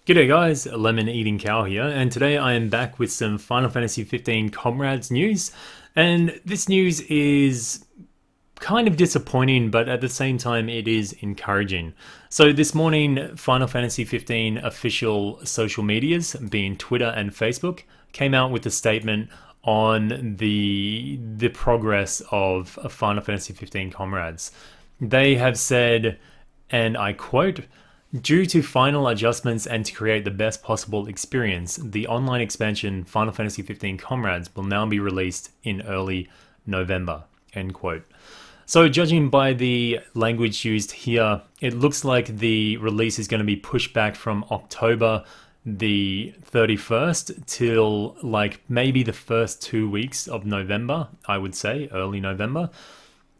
G'day guys, Lemon Eating Cow here, and today I am back with some Final Fantasy 15 Comrades news. And this news is kind of disappointing, but at the same time it is encouraging. So this morning, Final Fantasy 15 official social medias, being Twitter and Facebook, came out with a statement on the progress of Final Fantasy 15 Comrades. They have said, and I quote, "Due to final adjustments and to create the best possible experience, the online expansion Final Fantasy 15 Comrades will now be released in early November." End quote. So judging by the language used here, it looks like the release is going to be pushed back from October the 31st till like maybe the first 2 weeks of November, I would say, early November.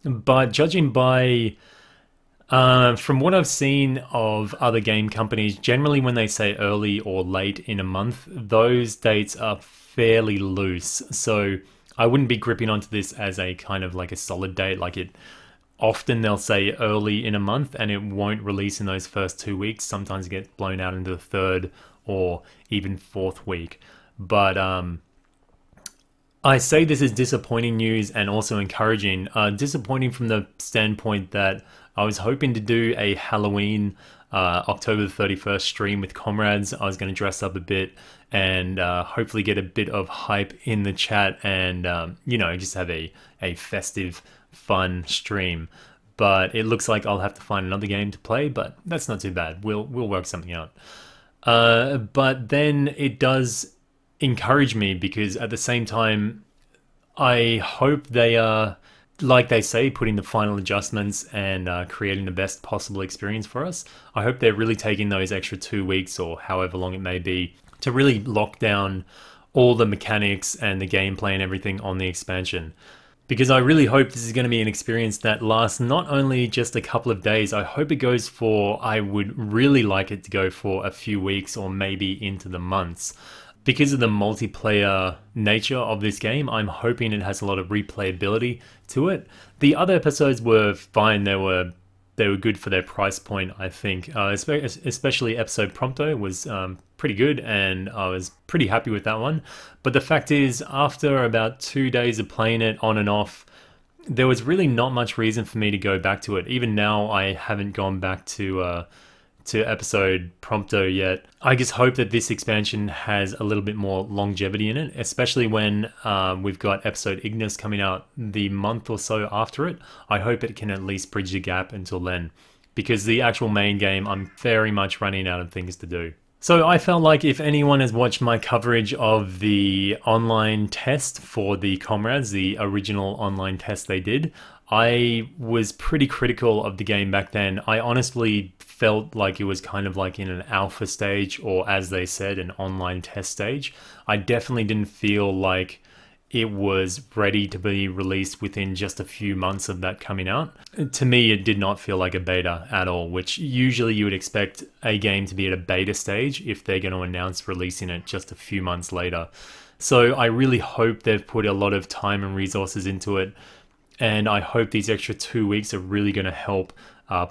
But judging by from what I've seen of other game companies, generally when they say early or late in a month, those dates are fairly loose. So I wouldn't be gripping onto this as a kind of like a solid date. Like it, often they'll say early in a month and it won't release in those first 2 weeks. Sometimes it gets blown out into the third or even fourth week. But I say this is disappointing news and also encouraging. Disappointing from the standpoint that I was hoping to do a Halloween October the 31st stream with Comrades. I was going to dress up a bit and hopefully get a bit of hype in the chat and, you know, just have a festive, fun stream. But it looks like I'll have to find another game to play, but that's not too bad. We'll work something out. But then it does encourage me because at the same time, I hope they are, like they say, putting the final adjustments and creating the best possible experience for us. I hope they're really taking those extra 2 weeks or however long it may be to really lock down all the mechanics and the gameplay and everything on the expansion. Because I really hope this is going to be an experience that lasts not only just a couple of days, I hope it goes for, I would really like it to go for a few weeks or maybe into the months. Because of the multiplayer nature of this game, I'm hoping it has a lot of replayability to it. The other episodes were fine. They were good for their price point, I think. Especially episode Prompto was pretty good, and I was pretty happy with that one. But the fact is, after about 2 days of playing it on and off, there was really not much reason for me to go back to it. Even now, I haven't gone back to episode Prompto yet. I just hope that this expansion has a little bit more longevity in it, especially when we've got episode Ignis coming out the month or so after it. I hope it can at least bridge the gap until then, because the actual main game, I'm very much running out of things to do. So I felt like if anyone has watched my coverage of the online test for the Comrades, the original online test they did, I was pretty critical of the game back then. I honestly felt like it was kind of like in an alpha stage, or as they said, an online test stage. I definitely didn't feel like it was ready to be released within just a few months of that coming out. To me, it did not feel like a beta at all, which usually you would expect a game to be at a beta stage if they're going to announce releasing it just a few months later. So I really hope they've put a lot of time and resources into it, and I hope these extra 2 weeks are really going to help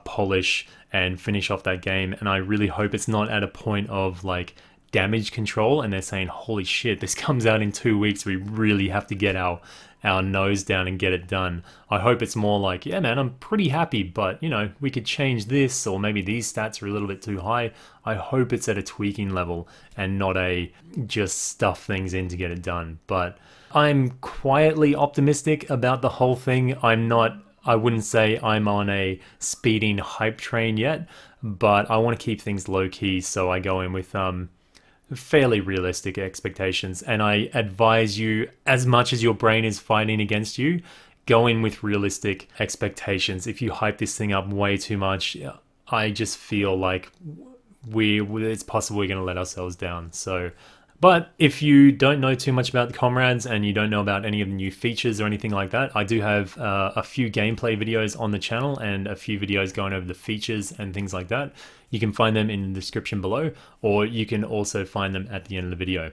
polish and finish off that game. And I really hope it's not at a point of like damage control and they're saying, holy shit, this comes out in 2 weeks, we really have to get our nose down and get it done. I hope it's more like, yeah man, I'm pretty happy, but you know, we could change this, or maybe these stats are a little bit too high. I hope it's at a tweaking level and not a just stuff things in to get it done. But I'm quietly optimistic about the whole thing. I wouldn't say I'm on a speeding hype train yet, but I want to keep things low key, so I go in with fairly realistic expectations. And I advise you, as much as your brain is fighting against you, go in with realistic expectations. If you hype this thing up way too much, I just feel like it's possible we're going to let ourselves down. So, but if you don't know too much about the Comrades and you don't know about any of the new features or anything like that, I do have a few gameplay videos on the channel and a few videos going over the features and things like that. You can find them in the description below, or you can also find them at the end of the video.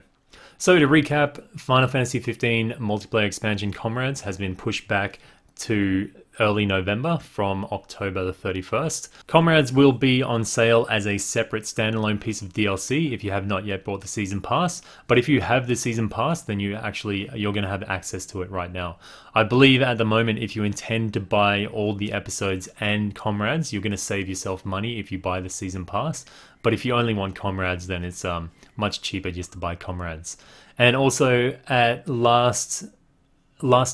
So to recap, Final Fantasy 15 multiplayer expansion Comrades has been pushed back to early November from October the 31st. Comrades will be on sale as a separate standalone piece of DLC if you have not yet bought the season pass. But if you have the season pass, then you're going to have access to it right now. I believe at the moment, if you intend to buy all the episodes and Comrades, you're going to save yourself money if you buy the season pass. But if you only want Comrades, then it's much cheaper just to buy Comrades. And also at last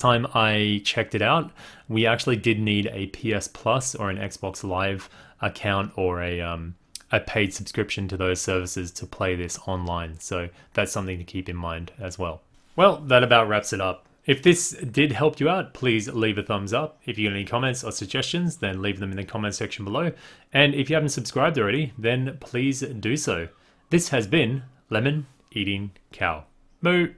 time I checked it out, we actually did need a PS Plus or an Xbox Live account or a paid subscription to those services to play this online. So that's something to keep in mind as well. Well, that about wraps it up. If this did help you out, please leave a thumbs up. If you got any comments or suggestions, then leave them in the comment section below. And if you haven't subscribed already, then please do so. This has been Lemon Eating Cow. Moo!